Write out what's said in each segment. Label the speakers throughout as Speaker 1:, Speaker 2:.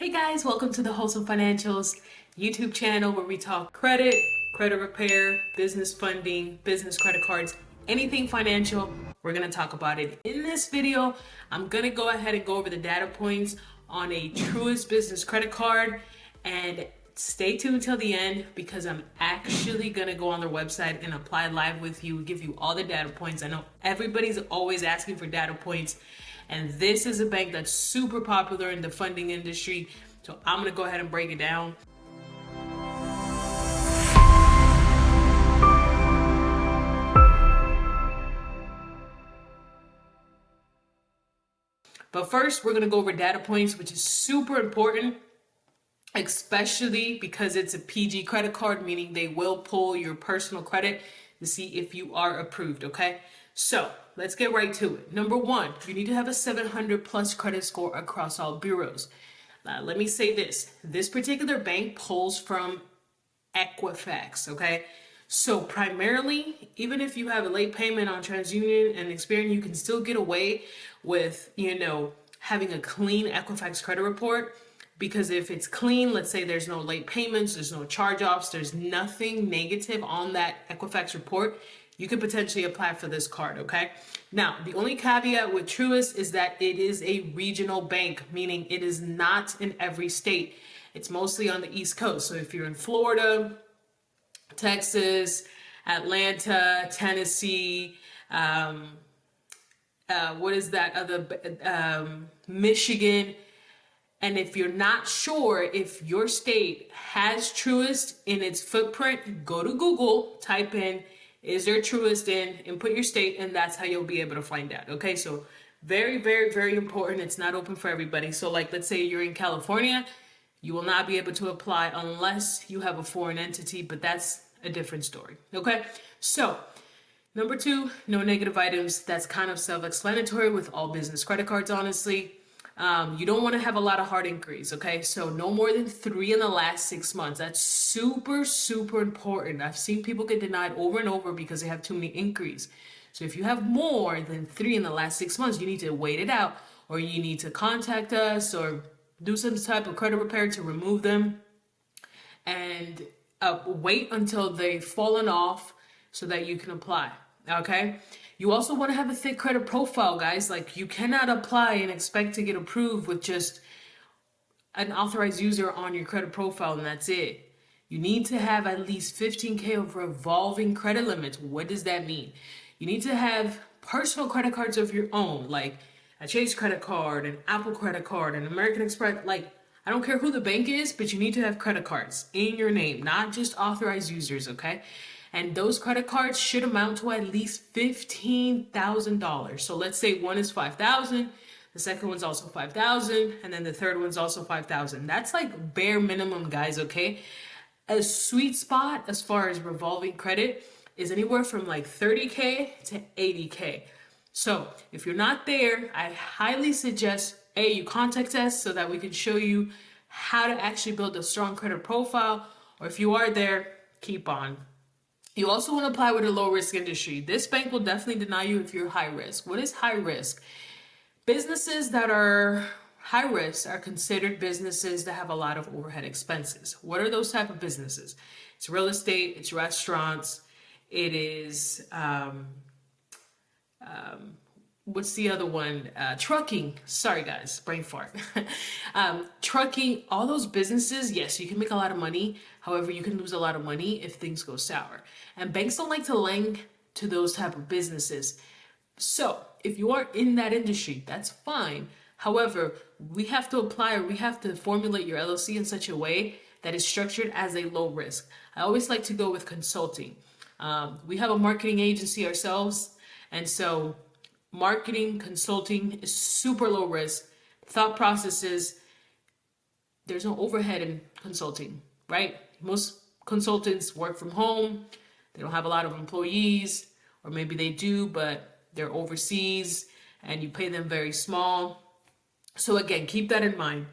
Speaker 1: Hey guys, welcome to the Wholesome Financials YouTube channel where we talk credit, credit repair, business funding, business credit cards, anything financial, we're going to talk about it. In this video, I'm going to go ahead and go over the data points on a TRUIST Business Credit Card, and stay tuned till the end because I'm actually going to go on their website and apply live with you, give you all the data points. I know everybody's always asking for data points, and this is a bank that's super popular in the funding industry. So I'm going to go ahead and break it down. But first, we're going to go over data points, which is super important, especially because it's a PG credit card, meaning they will pull your personal credit to see if you are approved, okay? So let's get right to it. Number one, you need to have a 700 plus credit score across all bureaus. Let me say this particular bank pulls from Equifax, okay? So primarily, even if you have a late payment on TransUnion and Experian, you can still get away with, having a clean Equifax credit report. Because if it's clean, let's say there's no late payments, there's no charge-offs, there's nothing negative on that Equifax report, you could potentially apply for this card, okay? Now, the only caveat with TRUIST is that it is a regional bank, meaning it is not in every state. It's mostly on the East Coast. So if you're in Florida, Texas, Atlanta, Tennessee, Michigan, and if you're not sure if your state has TRUIST in its footprint, go to Google, type in, is there TRUIST in, and put your state, and that's how you'll be able to find out, okay? So very, very, very important. It's not open for everybody. So like, let's say you're in California, you will not be able to apply unless you have a foreign entity, but that's a different story, okay? So number two, no negative items. That's kind of self-explanatory with all business credit cards, honestly. You don't want to have a lot of hard inquiries, okay? So no more than 3 in the last 6 months. That's super, super important. I've seen people get denied over and over because they have too many inquiries. So if you have more than 3 in the last 6 months, you need to wait it out, or you need to contact us or do some type of credit repair to remove them, and wait until they've fallen off so that you can apply, okay? You also want to have a thick credit profile, guys. Like, you cannot apply and expect to get approved with just an authorized user on your credit profile and that's it. You need to have at least 15K of revolving credit limits. What does that mean? You need to have personal credit cards of your own, like a Chase credit card, an Apple credit card, an American Express. Like, I don't care who the bank is, but you need to have credit cards in your name, not just authorized users, okay? And those credit cards should amount to at least $15,000. So let's say one is $5,000, the second one's also $5,000, and then the third one's also $5,000. That's like bare minimum, guys, okay? A sweet spot as far as revolving credit is anywhere from like 30K to 80K. So if you're not there, I highly suggest you contact us so that we can show you how to actually build a strong credit profile, or if you are there, keep on. You also want to apply with a low risk industry. This bank will definitely deny you if you're high risk. What is high risk? Businesses that are high risk are considered businesses that have a lot of overhead expenses. What are those type of businesses? It's real estate, it's restaurants, it is, what's the other one? Trucking. Sorry guys, brain fart. Trucking, all those businesses, yes, you can make a lot of money. However, you can lose a lot of money if things go sour. And banks don't like to lend to those type of businesses. So if you are in that industry, that's fine. However, we have to apply, or we have to formulate your LLC in such a way that is structured as a low risk. I always like to go with consulting. We have a marketing agency ourselves, and so marketing, consulting is super low risk. Thought processes, there's no overhead in consulting, right? Most consultants work from home. They don't have a lot of employees, or maybe they do, but they're overseas and you pay them very small. So again, keep that in mind.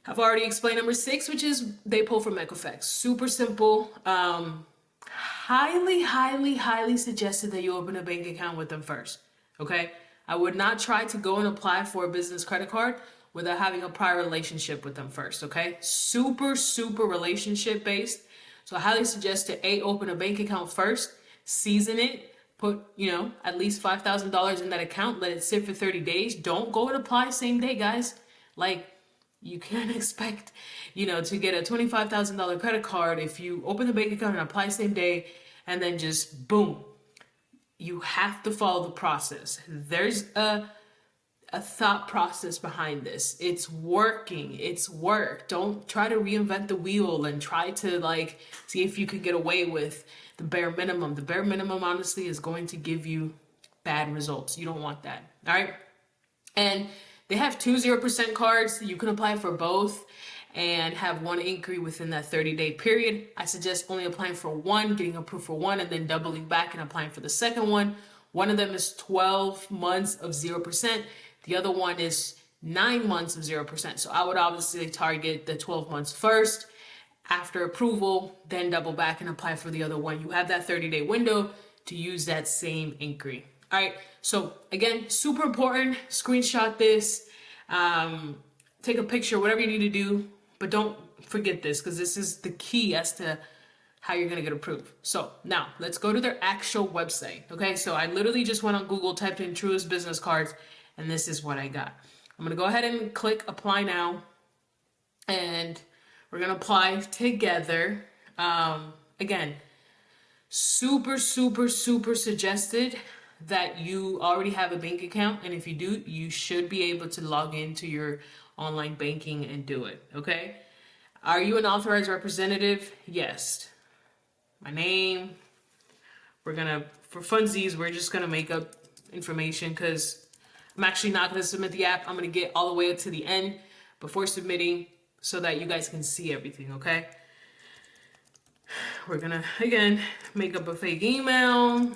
Speaker 1: I've already explained number 6, which is they pull from Equifax. Super simple. Highly, highly, highly suggested that you open a bank account with them first. Okay, I would not try to go and apply for a business credit card without having a prior relationship with them first, okay? Super, super relationship based. So I highly suggest to open a bank account first, season it, put, at least $5,000 in that account, let it sit for 30 days. Don't go and apply same day, guys. Like, you can't expect, to get a $25,000 credit card if you open the bank account and apply same day and then just boom. You have to follow the process. There's a thought process behind this. It's working. It's work. Don't try to reinvent the wheel and try to see if you can get away with the bare minimum. The bare minimum, honestly, is going to give you bad results. You don't want that. All right. And they have 2 0% cards. You can apply for both and have one inquiry within that 30-day period. I suggest only applying for one, getting approved for one, and then doubling back and applying for the second one. One of them is 12 months of 0%. The other one is 9 months of 0%. So I would obviously target the 12 months first. After approval, then double back and apply for the other one. You have that 30-day window to use that same inquiry. All right. So again, super important. Screenshot this. Take a picture, whatever you need to do. But don't forget this, because this is the key as to how you're going to get approved. So now let's go to their actual website. Okay. So I literally just went on Google, typed in TRUIST Business Cards, and this is what I got. I'm going to go ahead and click apply now. And we're going to apply together. Again, super, super, super suggested that you already have a bank account. And if you do, you should be able to log into your online banking and do it. Okay. Are you an authorized representative? Yes. My name. For funsies, we're just going to make up information because I'm actually not going to submit the app. I'm going to get all the way up to the end before submitting so that you guys can see everything. Okay. We're going to, again, make up a fake email.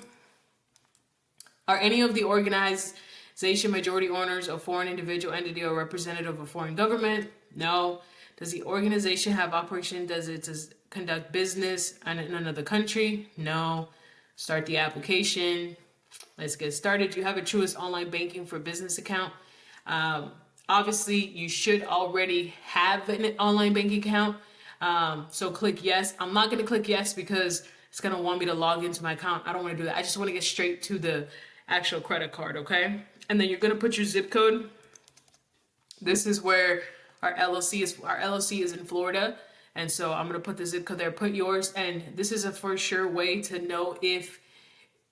Speaker 1: Are any of the organization majority owners a foreign individual entity or representative of a foreign government? No. Does the organization have operation? Does it conduct business in another country? No. Start the application. Let's get started. You have a TRUIST online banking for business account. Obviously, you should already have an online banking account. So click yes. I'm not going to click yes because it's going to want me to log into my account. I don't want to do that. I just want to get straight to the actual credit card, okay? And then you're going to put your zip code. This is where our LLC is. Our LLC is in Florida. And so I'm going to put the zip code there, put yours. And this is a for sure way to know if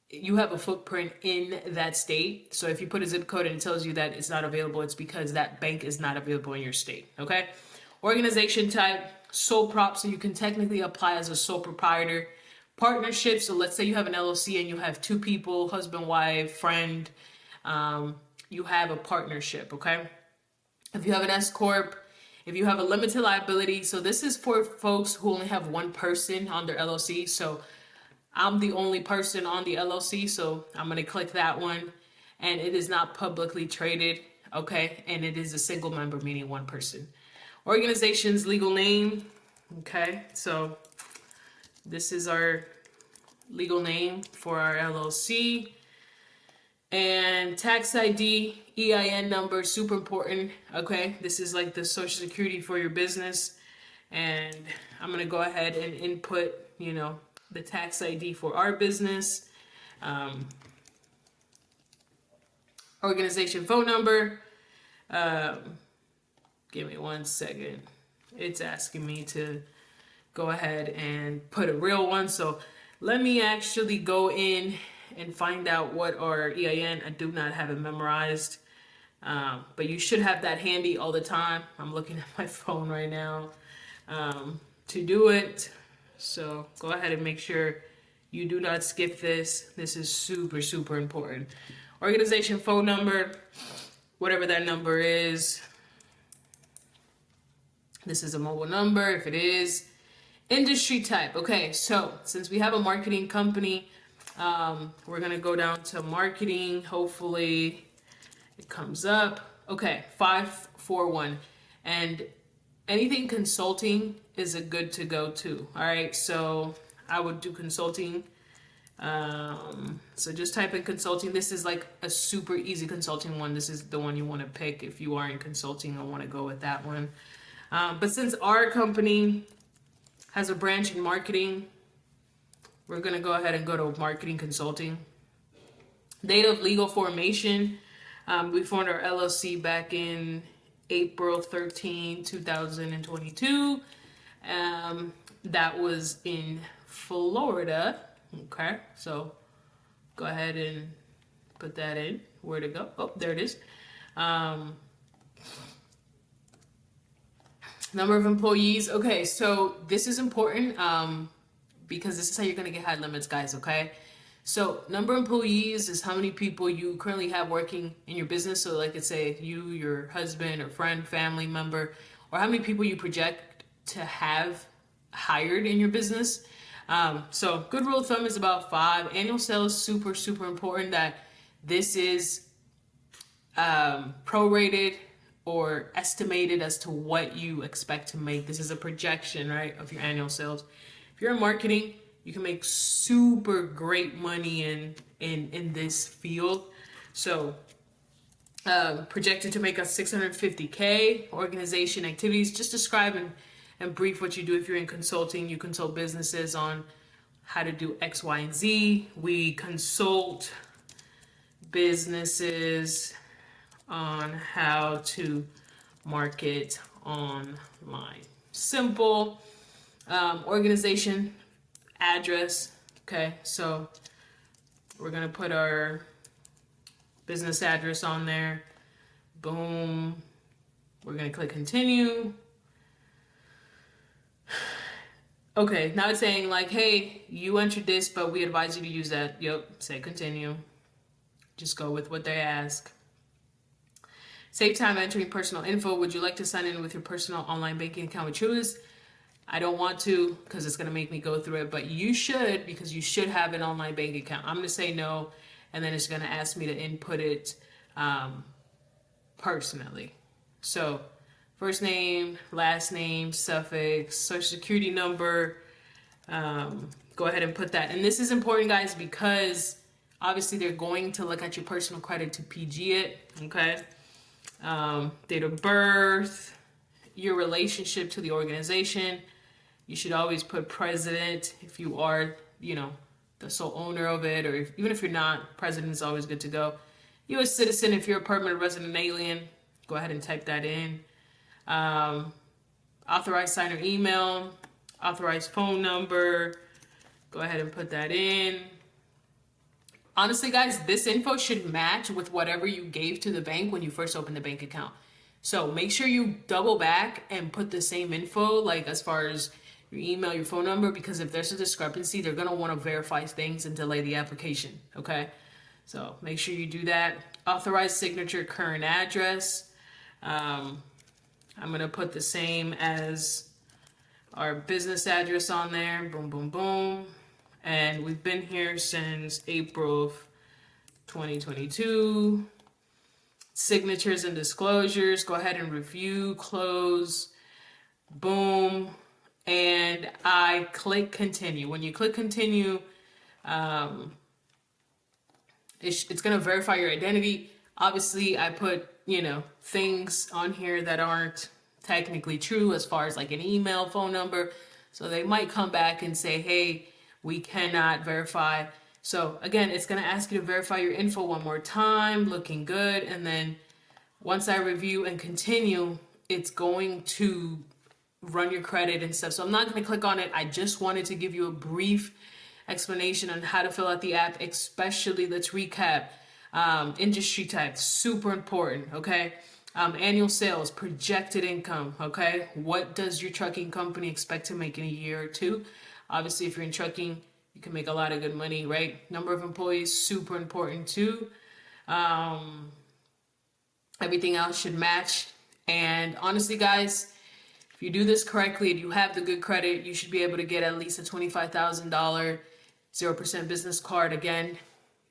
Speaker 1: you have a footprint in that state. So if you put a zip code and it tells you that it's not available, it's because that bank is not available in your state, okay? Organization type, sole prop, so you can technically apply as a sole proprietor. Partnership, so let's say you have an LLC and you have 2 people, husband, wife, friend, you have a partnership, okay? If you have an S Corp, if you have a limited liability, so this is for folks who only have one person on their LLC. So I'm the only person on the LLC, so I'm going to click that one. And it is not publicly traded, okay? And it is a single member, meaning one person. Organization's legal name, okay? So this is our legal name for our LLC. And tax ID, EIN number, super important, okay? This is like the social security for your business. And I'm going to go ahead and input, the tax ID for our business. Organization phone number. Give me 1 second. It's asking me to go ahead and put a real one. So let me actually go in and find out what our EIN. I do not have it memorized, but you should have that handy all the time. I'm looking at my phone right now to do it. So go ahead and make sure you do not skip this. This is super, super important. Organization phone number, whatever that number is. This is a mobile number, if it is. Industry type. Okay, so since we have a marketing company, we're going to go down to marketing. Hopefully it comes up. Okay, 541. And anything consulting is a good to go too. All right, so I would do consulting So just type in consulting. This is like a super easy consulting one. This is the one you want to pick if you are in consulting. I want to go with that one. But since our company has a branch in marketing, we're going to go ahead and go to marketing consulting. Date of legal formation. We formed our LLC back in April 13, 2022. That was in Florida. Okay, so go ahead and put that in. Where'd it go? Oh, there it is. Number of employees. Okay, so this is important because this is how you're going to get high limits, guys, okay? So number of employees is how many people you currently have working in your business. So like let's say you, your husband or friend, family member, or how many people you project to have hired in your business. So good rule of thumb is about 5. Annual sales, super, super important that this is prorated or estimated as to what you expect to make. This is a projection, right, of your annual sales. If you're in marketing, you can make super great money in this field. So projected to make us $650K. Organization activities, just describe and brief what you do. If you're in consulting, you consult businesses on how to do X, Y, and Z. We consult businesses on how to market online. Simple. Organization, address. Okay, so we're gonna put our business address on there. Boom. We're gonna click continue. Okay, now it's saying like, hey, you entered this, but we advise you to use that. Yep, say continue. Just go with what they ask. Save time entering personal info. Would you like to sign in with your personal online banking account with TRUIST? I don't want to because it's going to make me go through it, but you should because you should have an online bank account. I'm going to say no, and then it's going to ask me to input it personally. So first name, last name, suffix, social security number. Go ahead and put that. And this is important, guys, because obviously they're going to look at your personal credit to PG it, okay? Date of birth, your relationship to the organization. You should always put president if you are, the sole owner of it, or even if you're not, president is always good to go. U.S. citizen, if you're a permanent resident alien, go ahead and type that in. Authorized signer email, authorized phone number, go ahead and put that in. Honestly, guys, this info should match with whatever you gave to the bank when you first opened the bank account. So make sure you double back and put the same info, like as far as your email, your phone number, because if there's a discrepancy, they're going to want to verify things and delay the application, okay? So make sure you do that. Authorized signature, current address. I'm going to put the same as our business address on there. Boom, boom, boom. And we've been here since April of 2022. Signatures and disclosures. Go ahead and review, close. Boom. And I click continue. When you click continue, it's going to verify your identity. Obviously, I put, things on here that aren't technically true as far as like an email, phone number. So they might come back and say, hey, we cannot verify. So again, it's going to ask you to verify your info one more time, looking good. And then once I review and continue, it's going to run your credit and stuff. So I'm not going to click on it. I just wanted to give you a brief explanation on how to fill out the app, especially, let's recap, industry type, super important, okay? Annual sales, projected income, okay? What does your trucking company expect to make in a year or two? Obviously, if you're in trucking, you can make a lot of good money, right? Number of employees, super important too. Everything else should match. And honestly, guys, if you do this correctly and you have the good credit, you should be able to get at least a $25,000 0% business card. Again,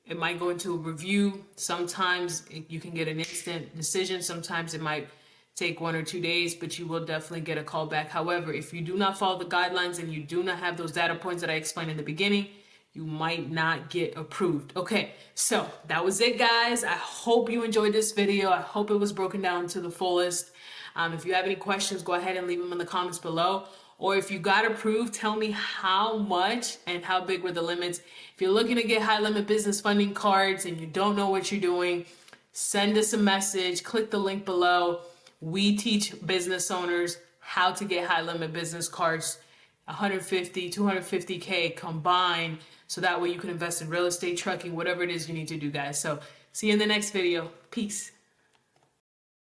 Speaker 1: it might go into a review. Sometimes you can get an instant decision. Sometimes it might take 1 or 2 days, but you will definitely get a call back. However, if you do not follow the guidelines and you do not have those data points that I explained in the beginning, you might not get approved. Okay, so that was it, guys. I hope you enjoyed this video. I hope it was broken down to the fullest. If you have any questions, go ahead and leave them in the comments below. Or if you got approved, tell me how much and how big were the limits. If you're looking to get high limit business funding cards and you don't know what you're doing, send us a message, click the link below. We teach business owners how to get high limit business cards, 150, 250K combined, so that way you can invest in real estate, trucking, whatever it is you need to do, guys. So see you in the next video. Peace.